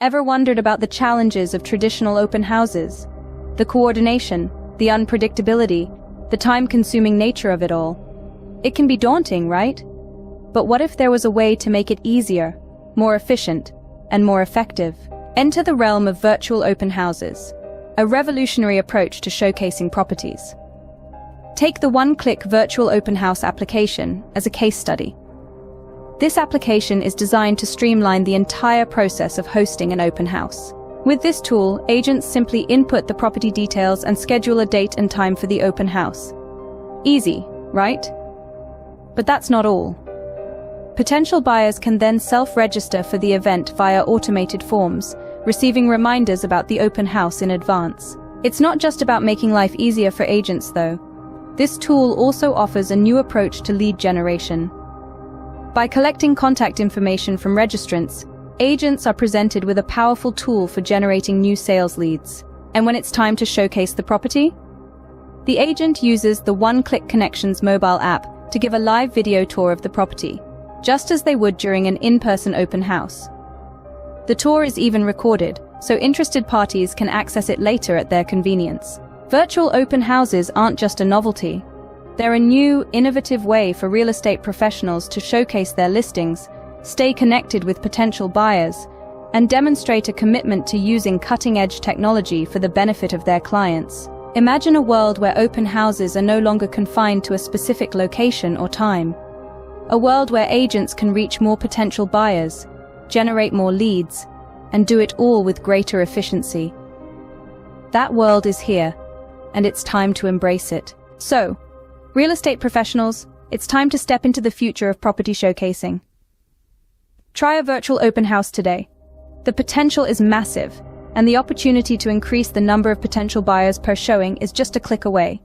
Ever wondered about the challenges of traditional open houses? The coordination, the unpredictability, the time-consuming nature of it all. It can be daunting, right? But what if there was a way to make it easier, more efficient, and more effective? Enter the realm of virtual open houses, a revolutionary approach to showcasing properties. Take the one-click virtual open house application as a case study. This application is designed to streamline the entire process of hosting an open house. With this tool, agents simply input the property details and schedule a date and time for the open house. Easy, right? But that's not all. Potential buyers can then self-register for the event via automated forms, receiving reminders about the open house in advance. It's not just about making life easier for agents, though. This tool also offers a new approach to lead generation. By collecting contact information from registrants, agents are presented with a powerful tool for generating new sales leads. And when it's time to showcase the property, the agent uses the One-Click Connections mobile app to give a live video tour of the property, just as they would during an in-person open house. The tour is even recorded, so interested parties can access it later at their convenience. Virtual open houses aren't just a novelty. They're a new, innovative way for real estate professionals to showcase their listings, stay connected with potential buyers, and demonstrate a commitment to using cutting-edge technology for the benefit of their clients. Imagine a world where open houses are no longer confined to a specific location or time. A world where agents can reach more potential buyers, generate more leads, and do it all with greater efficiency. That world is here, and it's time to embrace it. So, real estate professionals, it's time to step into the future of property showcasing. Try a virtual open house today. The potential is massive, and the opportunity to increase the number of potential buyers per showing is just a click away.